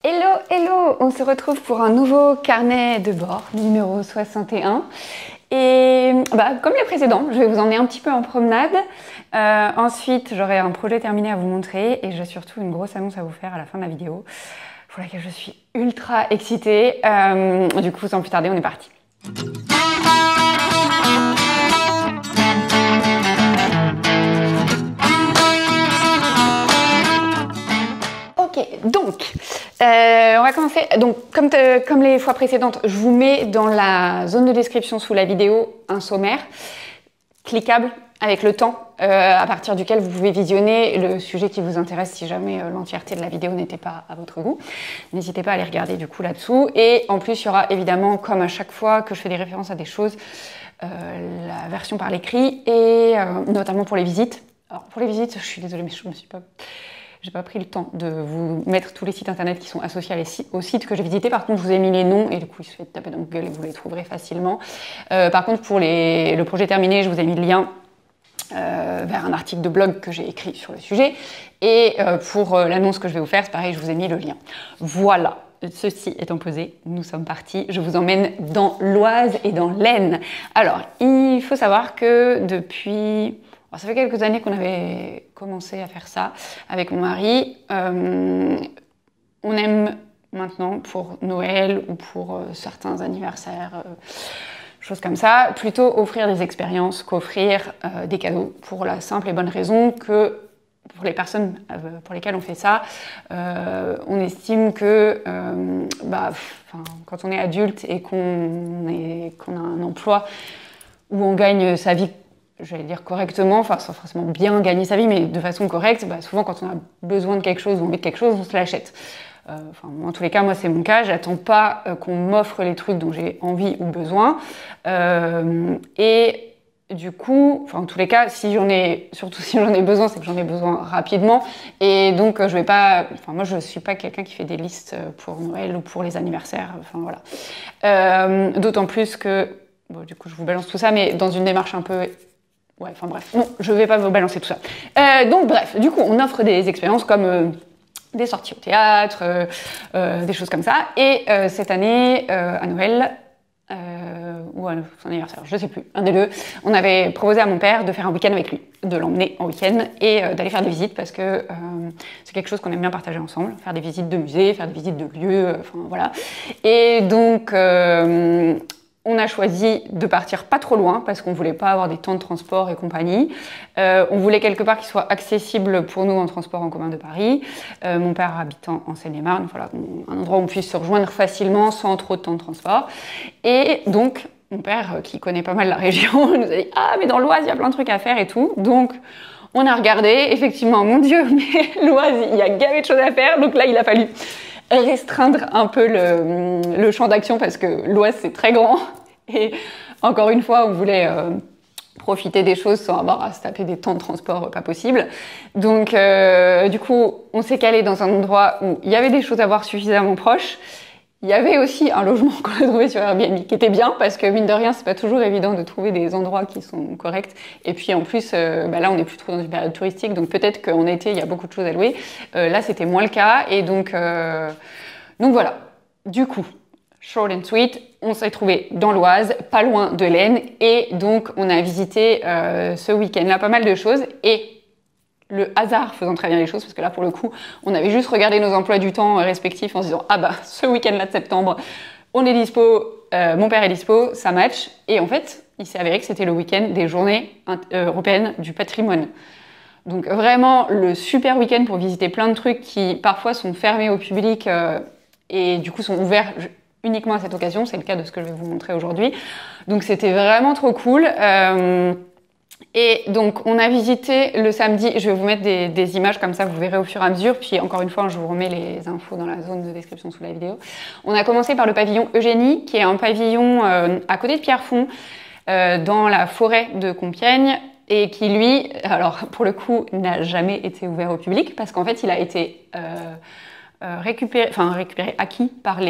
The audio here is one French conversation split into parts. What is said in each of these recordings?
Hello, hello! On se retrouve pour un nouveau carnet de bord, numéro 61. Et comme les précédents, je vais vous emmener un petit peu en promenade. Ensuite, j'aurai un projet terminé à vous montrer et j'ai surtout une grosse annonce à vous faire à la fin de la vidéo, pour laquelle je suis ultra excitée. Du coup, sans plus tarder, on est parti. Ok, donc, on va commencer. Donc, comme les fois précédentes, je vous mets dans la zone de description sous la vidéo un sommaire cliquable avec le temps à partir duquel vous pouvez visionner le sujet qui vous intéresse si jamais l'entièreté de la vidéo n'était pas à votre goût. N'hésitez pas à aller regarder du coup là-dessous. Et en plus, il y aura évidemment, comme à chaque fois que je fais des références à des choses, la version par l'écrit et notamment pour les visites. Alors pour les visites, je suis désolée, mais je me suis pas... J'ai pas pris le temps de vous mettre tous les sites internet qui sont associés aux sites que j'ai visités. Par contre, je vous ai mis les noms et du coup, il suffit de taper dans Google et vous les trouverez facilement. Par contre, pour le projet terminé, je vous ai mis le lien vers un article de blog que j'ai écrit sur le sujet. Et pour l'annonce que je vais vous faire, c'est pareil, je vous ai mis le lien. Voilà. Ceci étant posé, nous sommes partis. Je vous emmène dans l'Oise et dans l'Aisne. Alors, il faut savoir que depuis... ça fait quelques années qu'on avait commencé à faire ça avec mon mari. On aime maintenant pour Noël ou pour certains anniversaires, choses comme ça, plutôt offrir des expériences qu'offrir des cadeaux pour la simple et bonne raison que pour les personnes pour lesquelles on fait ça, on estime que quand on est adulte et qu'on a un emploi où on gagne sa vie, j'allais dire correctement, enfin sans forcément bien gagner sa vie, mais de façon correcte, souvent quand on a besoin de quelque chose ou envie de quelque chose, on se l'achète. En tous les cas, moi c'est mon cas, j'attends pas qu'on m'offre les trucs dont j'ai envie ou besoin. Et du coup, en tous les cas, surtout si j'en ai besoin, c'est que j'en ai besoin rapidement. Et donc je vais pas, moi je suis pas quelqu'un qui fait des listes pour Noël ou pour les anniversaires, voilà. D'autant plus que, du coup je vous balance tout ça, mais dans une démarche un peu... Ouais, bref, non, je vais pas vous balancer tout ça. Donc bref, du coup, on offre des expériences comme des sorties au théâtre, des choses comme ça. Et cette année, à Noël, ou à son anniversaire, je sais plus, un des deux, on avait proposé à mon père de faire un week-end avec lui, de l'emmener en week-end et d'aller faire des visites parce que c'est quelque chose qu'on aime bien partager ensemble, faire des visites de musées, faire des visites de lieux, voilà. Et donc... on a choisi de partir pas trop loin parce qu'on voulait pas avoir des temps de transport et compagnie. On voulait quelque part qui soit accessible pour nous en transport en commun de Paris. Mon père habitant en Seine-et-Marne, voilà, un endroit où on puisse se rejoindre facilement sans trop de temps de transport. Et donc, mon père, qui connaît pas mal la région, nous a dit « Ah, mais dans l'Oise, il y a plein de trucs à faire et tout. » Donc, on a regardé. Effectivement, mon Dieu, mais l'Oise, il y a gavé de choses à faire. Donc là, il a fallu restreindre un peu le champ d'action parce que l'Oise c'est très grand et encore une fois on voulait profiter des choses sans avoir à se taper des temps de transport pas possible. Donc du coup on s'est calé dans un endroit où il y avait des choses à voir suffisamment proches. Il y avait aussi un logement qu'on a trouvé sur Airbnb qui était bien parce que mine de rien c'est pas toujours évident de trouver des endroits qui sont corrects et puis en plus là on est plus trop dans une période touristique donc peut-être qu'en été il y a beaucoup de choses à louer. Là c'était moins le cas et donc voilà. Du coup, short and sweet, on s'est trouvé dans l'Oise, pas loin de l'Aisne et donc on a visité ce week-end-là pas mal de choses et le hasard faisant très bien les choses, parce que là, pour le coup, on avait juste regardé nos emplois du temps respectifs en se disant « Ah ce week-end-là de septembre, on est dispo, mon père est dispo, ça match. » Et en fait, il s'est avéré que c'était le week-end des journées européennes du patrimoine. Donc vraiment, le super week-end pour visiter plein de trucs qui, parfois, sont fermés au public et du coup, sont ouverts uniquement à cette occasion. C'est le cas de ce que je vais vous montrer aujourd'hui. Donc c'était vraiment trop cool. Et donc, on a visité le samedi, je vais vous mettre des images comme ça, vous verrez au fur et à mesure, puis encore une fois, je vous remets les infos dans la zone de description sous la vidéo. On a commencé par le pavillon Eugénie, qui est un pavillon à côté de Pierrefonds, dans la forêt de Compiègne, et qui lui, alors pour le coup, n'a jamais été ouvert au public, parce qu'en fait, il a été acquis par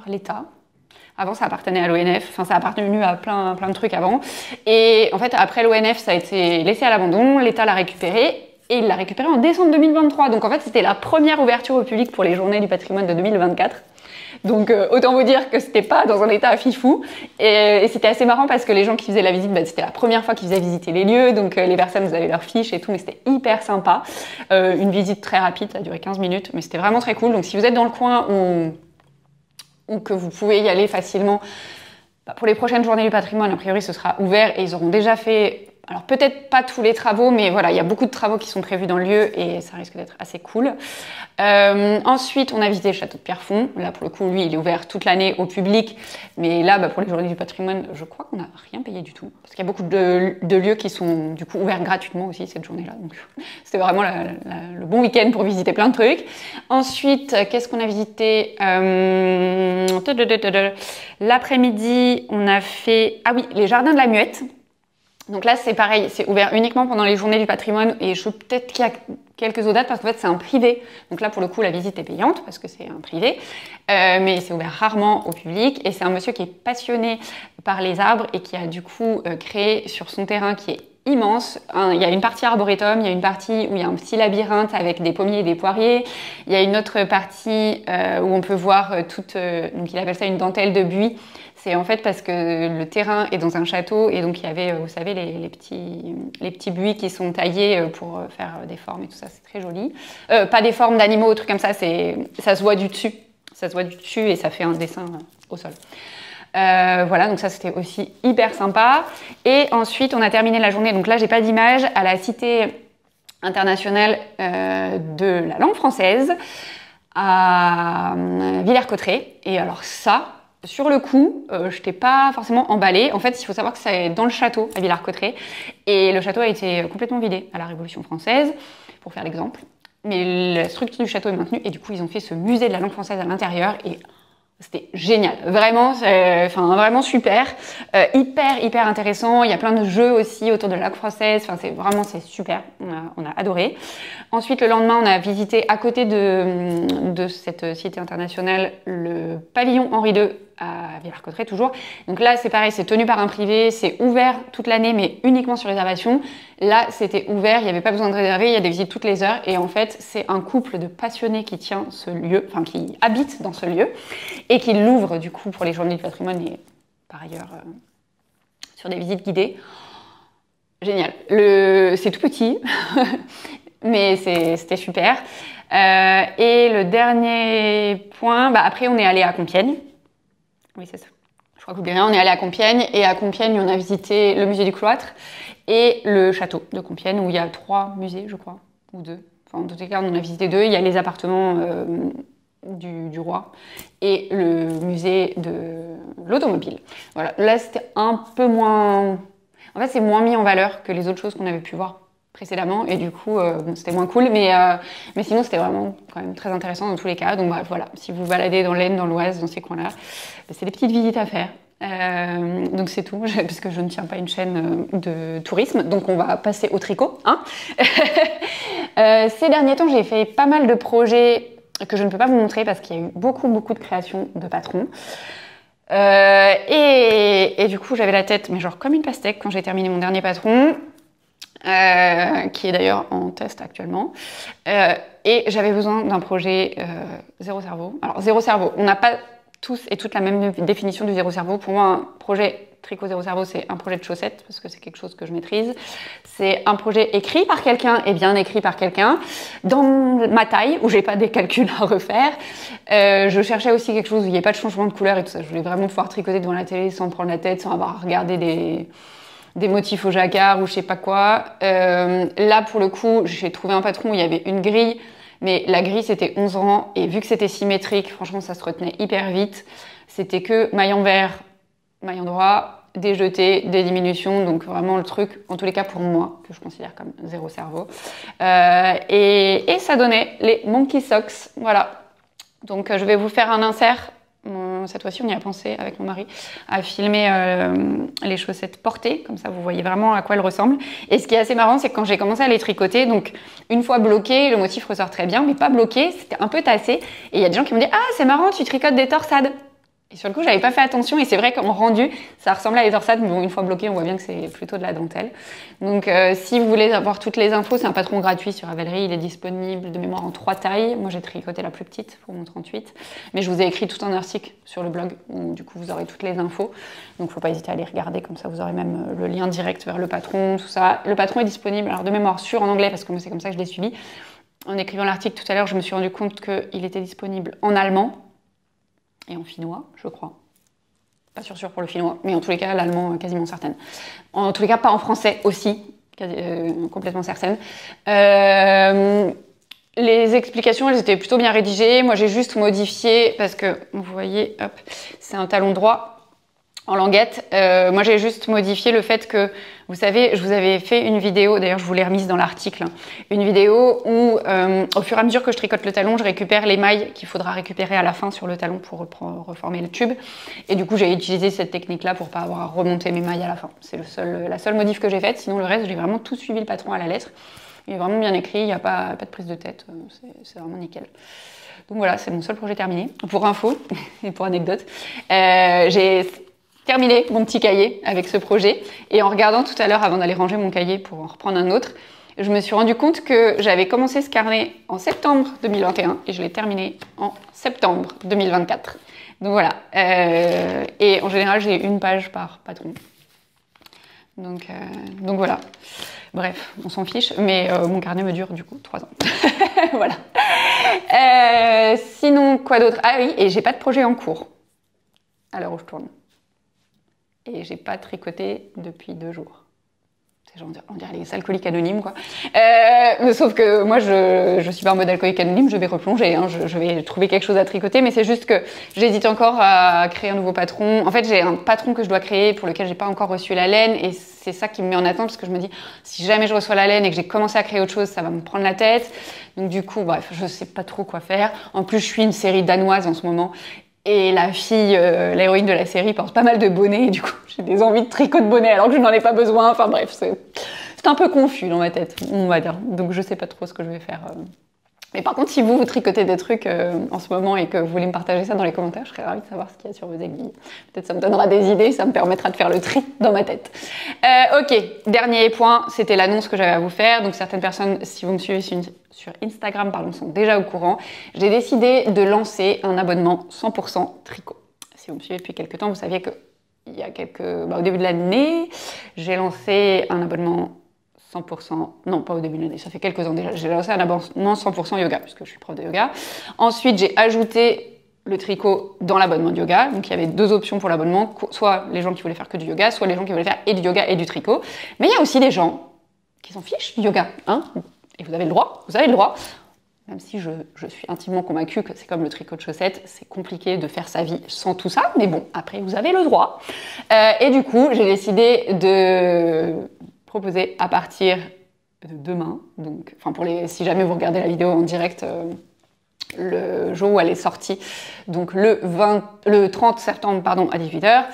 l'État. Avant, ça appartenait à l'ONF, ça a appartenu à plein de trucs avant. Et en fait, après l'ONF, ça a été laissé à l'abandon, l'État l'a récupéré Et il l'a récupéré en décembre 2023. Donc en fait, c'était la première ouverture au public pour les Journées du patrimoine de 2024. Donc autant vous dire que c'était pas dans un état fifou. Et c'était assez marrant parce que les gens qui faisaient la visite, c'était la première fois qu'ils faisaient visiter les lieux. Donc les personnes, vous avez leurs fiches et tout, mais c'était hyper sympa. Une visite très rapide, ça a duré 15 minutes, mais c'était vraiment très cool. Donc si vous êtes dans le coin ou que vous pouvez y aller facilement, pour les prochaines Journées du patrimoine, a priori, ce sera ouvert et ils auront déjà fait... Alors peut-être pas tous les travaux, mais voilà, il y a beaucoup de travaux qui sont prévus dans le lieu et ça risque d'être assez cool. Ensuite, on a visité le château de Pierrefonds. Là, pour le coup, lui, il est ouvert toute l'année au public. Mais là, pour les Journées du patrimoine, je crois qu'on n'a rien payé du tout. Parce qu'il y a beaucoup de lieux qui sont du coup ouverts gratuitement aussi cette journée-là. Donc c'était vraiment le bon week-end pour visiter plein de trucs. Ensuite, qu'est-ce qu'on a visité l'après-midi, on a fait... Ah oui, les jardins de la Muette. Donc là, c'est pareil, c'est ouvert uniquement pendant les Journées du patrimoine et je peut-être qu'il y a quelques autres dates parce qu'en fait, c'est un privé. Donc là, pour le coup, la visite est payante parce que c'est un privé, mais c'est ouvert rarement au public et c'est un monsieur qui est passionné par les arbres et qui a du coup créé sur son terrain qui est immense. Il y a une partie arboretum, il y a une partie où il y a un petit labyrinthe avec des pommiers et des poiriers. Il y a une autre partie où on peut voir donc il appelle ça une dentelle de buis. C'est en fait parce que le terrain est dans un château et donc il y avait, vous savez, les petits buis qui sont taillés pour faire des formes et tout ça, c'est très joli. Pas des formes d'animaux, trucs comme ça, ça se voit du dessus. Ça se voit du dessus et ça fait un dessin au sol. Voilà, donc ça c'était aussi hyper sympa. Et ensuite, on a terminé la journée, donc là j'ai pas d'image, à la Cité internationale de la langue française à Villers-Cotterêts. Et alors ça... Sur le coup, je n'étais pas forcément emballée. En fait, il faut savoir que c'est dans le château à Villers-Cotterêts. Et le château a été complètement vidé à la Révolution française, pour faire l'exemple. Mais la structure du château est maintenue. Et du coup, ils ont fait ce musée de la langue française à l'intérieur. Et c'était génial. Vraiment, vraiment super. Hyper intéressant. Il y a plein de jeux aussi autour de la langue française. Enfin, c'est super. On a adoré. Ensuite, le lendemain, on a visité à côté de cette cité internationale le pavillon Henri II à Villers-Cotterêts toujours. Donc là, c'est pareil, c'est tenu par un privé, c'est ouvert toute l'année, mais uniquement sur réservation. Là, c'était ouvert, il n'y avait pas besoin de réserver, il y a des visites toutes les heures. Et en fait, c'est un couple de passionnés qui tient ce lieu, enfin qui habite dans ce lieu et qui l'ouvre du coup pour les Journées du patrimoine et par ailleurs sur des visites guidées. Génial. C'est tout petit, mais c'était super. Et le dernier point, après on est allé à Compiègne. Oui, c'est ça. Je crois que vous oubliez rien, on est allé à Compiègne. Et à Compiègne, on a visité le musée du cloître et le château de Compiègne, où il y a 3 musées, je crois, ou 2. Enfin, en tous les cas, on en a visité 2. Il y a les appartements du roi et le musée de l'automobile. Voilà. Là, c'était un peu moins... En fait, c'est moins mis en valeur que les autres choses qu'on avait pu voir précédemment et du coup c'était moins cool mais sinon c'était vraiment quand même très intéressant dans tous les cas. Donc bref, voilà, si vous baladez dans l'Aisne, dans l'Oise, dans ces coins-là, c'est des petites visites à faire. Donc c'est tout, parce que je ne tiens pas une chaîne de tourisme, donc on va passer au tricot, hein. Ces derniers temps, j'ai fait pas mal de projets que je ne peux pas vous montrer parce qu'il y a eu beaucoup de créations de patrons. Et du coup, j'avais la tête, mais genre comme une pastèque quand j'ai terminé mon dernier patron. Qui est d'ailleurs en test actuellement. Et j'avais besoin d'un projet zéro cerveau. Alors, zéro cerveau, on n'a pas tous et toutes la même définition du zéro cerveau. Pour moi, un projet tricot zéro cerveau, c'est un projet de chaussettes, parce que c'est quelque chose que je maîtrise. C'est un projet écrit par quelqu'un et bien écrit par quelqu'un, dans ma taille, où j'ai pas des calculs à refaire. Je cherchais aussi quelque chose où il n'y ait pas de changement de couleur et tout ça. Je voulais vraiment pouvoir tricoter devant la télé sans prendre la tête, sans avoir à regarder des motifs au jacquard ou je sais pas quoi. Là, pour le coup, j'ai trouvé un patron où il y avait une grille, mais la grille, c'était 11 rangs. Et vu que c'était symétrique, franchement, ça se retenait hyper vite. C'était que maille envers, maille endroit, des jetés, des diminutions. Donc vraiment le truc, en tous les cas pour moi, que je considère comme zéro cerveau. Et ça donnait les Monkey Socks. Voilà. Donc je vais vous faire un insert. Cette fois-ci, on y a pensé avec mon mari à filmer les chaussettes portées, comme ça vous voyez vraiment à quoi elles ressemblent. Et ce qui est assez marrant, c'est que quand j'ai commencé à les tricoter, donc une fois bloqué, le motif ressort très bien, mais pas bloqué, c'était un peu tassé. Et il y a des gens qui me disent « Ah, c'est marrant, tu tricotes des torsades !» Et sur le coup, j'avais pas fait attention et c'est vrai qu'en rendu, ça ressemble à des torsades, mais bon, une fois bloqué, on voit bien que c'est plutôt de la dentelle. Donc, si vous voulez avoir toutes les infos, c'est un patron gratuit sur Ravelry. Il est disponible de mémoire en 3 tailles. Moi, j'ai tricoté la plus petite pour mon 38. Mais je vous ai écrit tout un article sur le blog où, du coup, vous aurez toutes les infos. Donc, faut pas hésiter à les regarder. Comme ça, vous aurez même le lien direct vers le patron, tout ça. Le patron est disponible, alors de mémoire, en anglais, parce que moi, c'est comme ça que je l'ai suivi. En écrivant l'article tout à l'heure, je me suis rendu compte qu'il était disponible en allemand et en finnois, je crois. Pas sûr pour le finnois, mais en tous les cas, l'allemand, quasiment certaine. En tous les cas, pas en français aussi, complètement certaine. Les explications, elles étaient plutôt bien rédigées. Moi, j'ai juste modifié, parce que, vous voyez, hop, c'est un talon droit en languette. Moi, j'ai juste modifié le fait que, vous savez, je vous avais fait une vidéo, d'ailleurs, je vous l'ai remise dans l'article, une vidéo où, au fur et à mesure que je tricote le talon, je récupère les mailles qu'il faudra récupérer à la fin sur le talon pour reformer le tube. Et du coup, j'ai utilisé cette technique-là pour pas avoir à remonter mes mailles à la fin. C'est la seule modif que j'ai faite. Sinon, le reste, j'ai vraiment tout suivi le patron à la lettre. Il est vraiment bien écrit, il n'y a pas de prise de tête. C'est vraiment nickel. Donc voilà, c'est mon seul projet terminé. Pour info et pour anecdote, j'ai terminé mon petit cahier avec ce projet. Et en regardant tout à l'heure, avant d'aller ranger mon cahier pour en reprendre un autre, je me suis rendu compte que j'avais commencé ce carnet en septembre 2021 et je l'ai terminé en septembre 2024. Donc voilà. Et en général, j'ai une page par patron. Donc voilà. Bref, on s'en fiche, mais mon carnet me dure du coup 3 ans. Voilà. Sinon, quoi d'autre? Ah oui, et j'ai pas de projet en cours à l'heure où je tourne. Et j'ai pas tricoté depuis 2 jours. On dirait les alcooliques anonymes, quoi. Sauf que moi, je suis pas en mode alcoolique anonyme, je vais replonger, hein, je vais trouver quelque chose à tricoter, mais c'est juste que j'hésite encore à créer un nouveau patron. En fait, j'ai un patron que je dois créer pour lequel j'ai pas encore reçu la laine, et c'est ça qui me met en attente, parce que je me dis, si jamais je reçois la laine et que j'ai commencé à créer autre chose, ça va me prendre la tête. Donc du coup, bref, je sais pas trop quoi faire. En plus, je suis une série danoise en ce moment, et la fille, l'héroïne de la série, porte pas mal de bonnets, et du coup, j'ai des envies de tricot de bonnet alors que je n'en ai pas besoin. Enfin bref, c'est un peu confus dans ma tête, on va dire. Donc je sais pas trop ce que je vais faire. Mais par contre, si vous tricotez des trucs en ce moment et que vous voulez me partager ça dans les commentaires, je serais ravie de savoir ce qu'il y a sur vos aiguilles. Peut-être ça me donnera des idées, ça me permettra de faire le tri dans ma tête. Ok, dernier point, c'était l'annonce que j'avais à vous faire. Donc certaines personnes, si vous me suivez sur Instagram, sont déjà au courant. J'ai décidé de lancer un abonnement 100% tricot. Si vous me suivez depuis quelques temps, vous saviez que il y a au début de l'année, j'ai lancé un abonnement 100%, non pas au début de l'année, ça fait quelques ans déjà, j'ai lancé un abonnement 100% yoga, puisque je suis prof de yoga. Ensuite, j'ai ajouté le tricot dans l'abonnement de yoga, donc il y avait 2 options pour l'abonnement, soit les gens qui voulaient faire que du yoga, soit les gens qui voulaient faire et du yoga et du tricot. Mais il y a aussi des gens qui s'en fichent du yoga, hein, et vous avez le droit, même si je suis intimement convaincue que c'est comme le tricot de chaussettes, c'est compliqué de faire sa vie sans tout ça, mais bon, après vous avez le droit. Et du coup, j'ai décidé de proposer à partir de demain, donc, si jamais vous regardez la vidéo en direct, le jour où elle est sortie, donc le 30 septembre à 18h.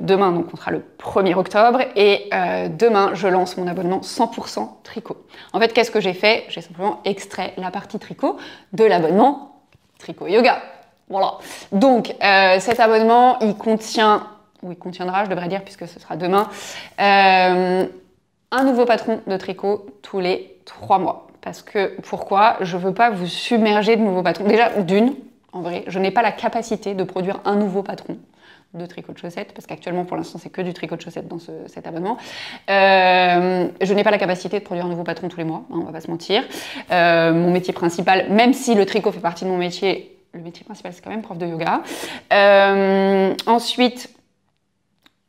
Demain, donc, on sera le 1er octobre. Et demain, je lance mon abonnement 100% tricot. En fait, qu'est-ce que j'ai fait? J'ai simplement extrait la partie tricot de l'abonnement tricot yoga. Voilà. Donc, cet abonnement, il contiendra, je devrais dire, puisque ce sera demain, un nouveau patron de tricot tous les 3 mois. Parce que, pourquoi? Je veux pas vous submerger de nouveaux patrons. Déjà, en vrai, je n'ai pas la capacité de produire un nouveau patron de tricot de chaussettes, parce qu'actuellement, pour l'instant, c'est que du tricot de chaussettes dans cet abonnement. Je n'ai pas la capacité de produire un nouveau patron tous les mois, hein, on va pas se mentir. Mon métier principal, même si le tricot fait partie de mon métier, le métier principal, c'est quand même prof de yoga. Ensuite,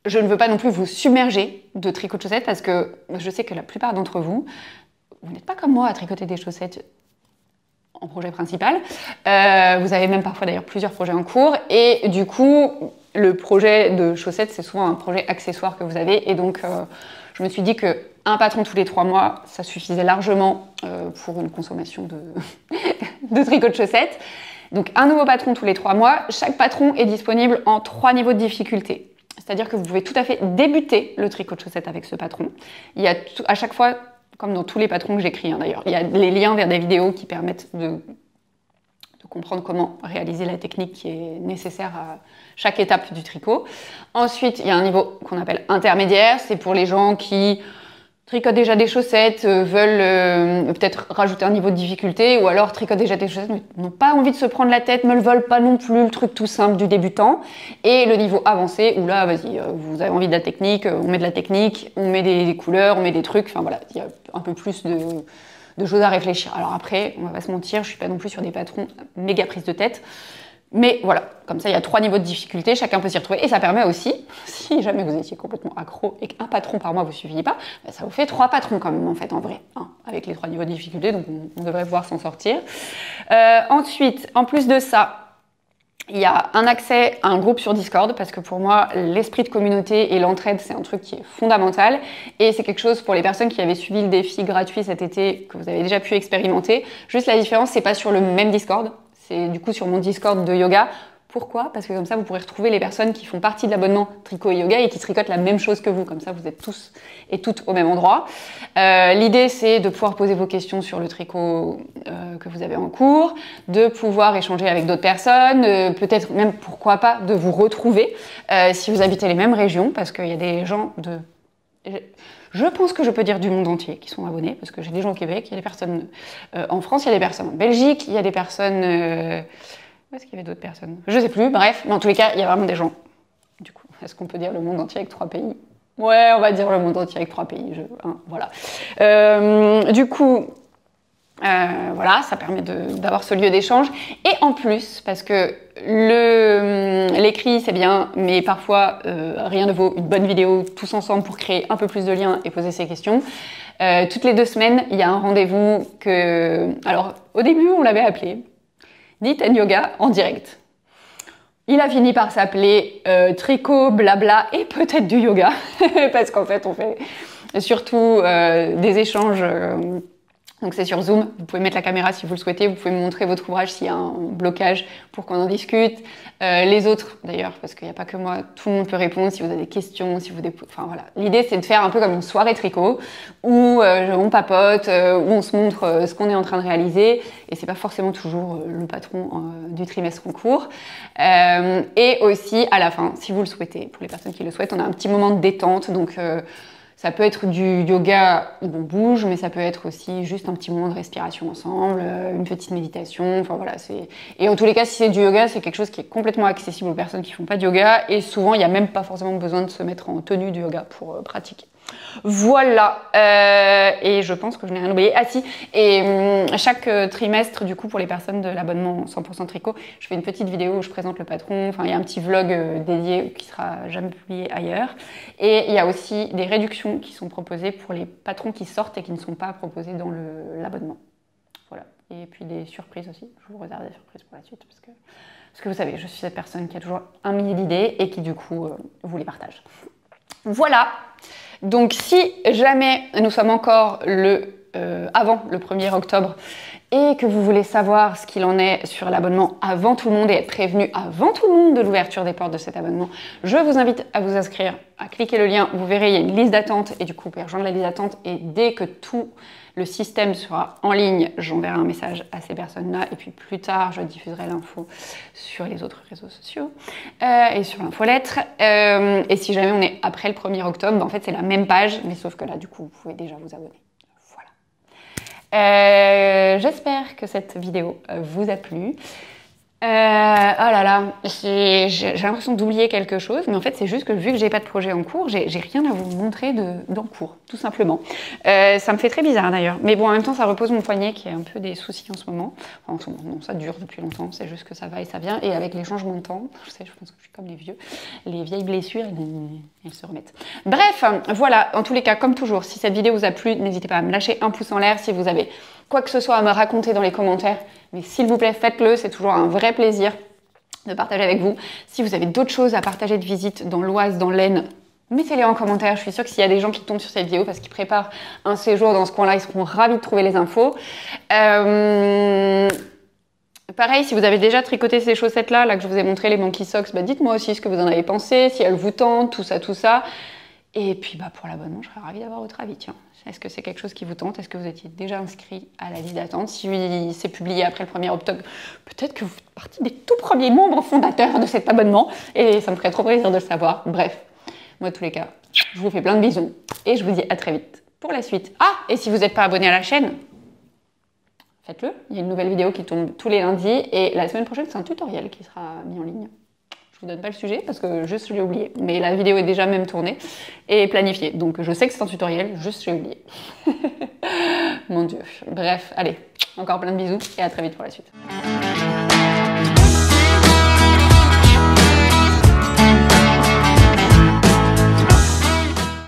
je ne veux pas non plus vous submerger de tricot de chaussettes, parce que je sais que la plupart d'entre vous n'êtes pas comme moi à tricoter des chaussettes en projet principal. Vous avez même parfois d'ailleurs plusieurs projets en cours. Et du coup, le projet de chaussettes, c'est souvent un projet accessoire que vous avez. Et donc, je me suis dit qu'un patron tous les 3 mois, ça suffisait largement pour une consommation de tricot de chaussettes. Donc, un nouveau patron tous les 3 mois. Chaque patron est disponible en 3 niveaux de difficulté. C'est-à-dire que vous pouvez tout à fait débuter le tricot de chaussettes avec ce patron. Il y a à chaque fois, comme dans tous les patrons que j'écris, hein, d'ailleurs, il y a les liens vers des vidéos qui permettent de comprendre comment réaliser la technique qui est nécessaire à chaque étape du tricot. Ensuite, il y a un niveau qu'on appelle intermédiaire, c'est pour les gens qui tricotent déjà des chaussettes, veulent peut-être rajouter un niveau de difficulté, ou alors tricotent déjà des chaussettes mais n'ont pas envie de se prendre la tête, ne le veulent pas non plus, le truc tout simple du débutant. Et le niveau avancé, où là, vas-y, vous avez envie de la technique, on met de la technique, on met des couleurs, on met des trucs, enfin voilà, il y a un peu plus de choses à réfléchir. Alors après, on va pas se mentir, je suis pas non plus sur des patrons méga prise de tête. Mais voilà, comme ça, il y a 3 niveaux de difficulté, chacun peut s'y retrouver. Et ça permet aussi, si jamais vous étiez complètement accro et qu'un patron par mois vous suffisit pas, bah ça vous fait 3 patrons quand même, en fait, en vrai, hein, avec les 3 niveaux de difficulté, donc on devrait pouvoir s'en sortir. Ensuite, en plus de ça, il y a un accès à un groupe sur Discord, parce que pour moi, l'esprit de communauté et l'entraide, c'est un truc qui est fondamental. Et c'est quelque chose pour les personnes qui avaient suivi le défi gratuit cet été, que vous avez déjà pu expérimenter. Juste la différence, c'est pas sur le même Discord. C'est du coup sur mon Discord de yoga. Pourquoi? Parce que comme ça, vous pourrez retrouver les personnes qui font partie de l'abonnement tricot et yoga et qui tricotent la même chose que vous. Comme ça, vous êtes tous et toutes au même endroit. L'idée, c'est de pouvoir poser vos questions sur le tricot que vous avez en cours, de pouvoir échanger avec d'autres personnes, peut-être même, pourquoi pas, de vous retrouver si vous habitez les mêmes régions, parce qu'il y a des gens de... Je pense que je peux dire du monde entier qui sont abonnés, parce que j'ai des gens au Québec, il y a des personnes en France, il y a des personnes en Belgique, il y a des personnes... Où est-ce qu'il y avait d'autres personnes? Je sais plus, bref, mais en tous les cas, il y a vraiment des gens. Du coup, est-ce qu'on peut dire le monde entier avec 3 pays? Ouais, on va dire le monde entier avec 3 pays, voilà. Du coup... voilà, ça permet d'avoir ce lieu d'échange. Et en plus, parce que l'écrit c'est bien, mais parfois rien ne vaut une bonne vidéo tous ensemble pour créer un peu plus de liens et poser ses questions. Toutes les 2 semaines, il y a un rendez-vous que... Alors, au début, on l'avait appelé Knit and Yoga en direct. Il a fini par s'appeler tricot, blabla et peut-être du yoga, parce qu'en fait, on fait surtout des échanges... Donc c'est sur Zoom, vous pouvez mettre la caméra si vous le souhaitez, vous pouvez me montrer votre ouvrage s'il y a un blocage pour qu'on en discute. Les autres d'ailleurs, parce qu'il n'y a pas que moi, tout le monde peut répondre si vous avez des questions, si vous... Enfin voilà, l'idée c'est de faire un peu comme une soirée tricot, où on papote, où on se montre ce qu'on est en train de réaliser, et c'est pas forcément toujours le patron du trimestre en cours. Et aussi à la fin, si vous le souhaitez, pour les personnes qui le souhaitent, on a un petit moment de détente, donc... ça peut être du yoga où on bouge, mais ça peut être aussi juste un petit moment de respiration ensemble, une petite méditation, enfin voilà. Et en tous les cas, si c'est du yoga, c'est quelque chose qui est complètement accessible aux personnes qui font pas de yoga, et souvent, il n'y a même pas forcément besoin de se mettre en tenue de yoga pour pratiquer. Voilà, et je pense que je n'ai rien oublié. Ah si, et chaque trimestre, du coup, pour les personnes de l'abonnement 100% tricot, je fais une petite vidéo où je présente le patron, enfin il y a un petit vlog dédié qui sera jamais publié ailleurs. Et il y a aussi des réductions qui sont proposées pour les patrons qui sortent et qui ne sont pas proposés dans l'abonnement. Voilà, et puis des surprises aussi, je vous réserve des surprises pour la suite, parce que vous savez, je suis cette personne qui a toujours un millier d'idées et qui du coup vous les partage. Voilà. Donc si jamais nous sommes encore avant le 1er octobre et que vous voulez savoir ce qu'il en est sur l'abonnement avant tout le monde et être prévenu avant tout le monde de l'ouverture des portes de cet abonnement, je vous invite à vous inscrire, à cliquer le lien, vous verrez il y a une liste d'attente et du coup vous pouvez rejoindre la liste d'attente et dès que tout le système sera en ligne, j'enverrai un message à ces personnes-là et puis plus tard je diffuserai l'info sur les autres réseaux sociaux et sur l'infolettre. Et si jamais on est après le 1er octobre, ben en fait c'est la même page, mais sauf que là du coup vous pouvez déjà vous abonner. Voilà. J'espère que cette vidéo vous a plu. Oh là là, j'ai l'impression d'oublier quelque chose, mais en fait c'est juste que vu que j'ai pas de projet en cours, j'ai rien à vous montrer d'en cours, tout simplement. Ça me fait très bizarre d'ailleurs, mais bon en même temps ça repose mon poignet qui a un peu des soucis en ce moment. Enfin, en ce moment, non, ça dure depuis longtemps, c'est juste que ça va et ça vient, et avec les changements de temps, je pense que je suis comme les vieux, les vieilles blessures, elles se remettent. Bref, voilà, en tous les cas, comme toujours, si cette vidéo vous a plu, n'hésitez pas à me lâcher un pouce en l'air si vous avez quoi que ce soit à me raconter dans les commentaires. Mais s'il vous plaît, faites-le, c'est toujours un vrai plaisir de partager avec vous. Si vous avez d'autres choses à partager de visite dans l'Oise, dans l'Aisne, mettez-les en commentaire. Je suis sûre que s'il y a des gens qui tombent sur cette vidéo parce qu'ils préparent un séjour dans ce coin-là, ils seront ravis de trouver les infos. Pareil, si vous avez déjà tricoté ces chaussettes-là, là que je vous ai montré, les Monkey Socks, bah dites-moi aussi ce que vous en avez pensé, si elles vous tentent, tout ça, tout ça. Et puis bah, pour l'abonnement, je serais ravie d'avoir votre avis. Tiens, est-ce que c'est quelque chose qui vous tente? Est-ce que vous étiez déjà inscrit à la liste d'attente? Si c'est publié après le 1er octobre, peut-être que vous faites partie des tout premiers membres fondateurs de cet abonnement. Et ça me ferait trop plaisir de le savoir. Bref, moi, de tous les cas, je vous fais plein de bisous. Et je vous dis à très vite pour la suite. Ah, et si vous n'êtes pas abonné à la chaîne, faites-le. Il y a une nouvelle vidéo qui tombe tous les lundis. Et la semaine prochaine, c'est un tutoriel qui sera mis en ligne. Je vous donne pas le sujet parce que juste je l'ai oublié. Mais la vidéo est déjà même tournée et planifiée. Donc je sais que c'est un tutoriel, juste je l'ai oublié. Mon Dieu. Bref, allez, encore plein de bisous et à très vite pour la suite.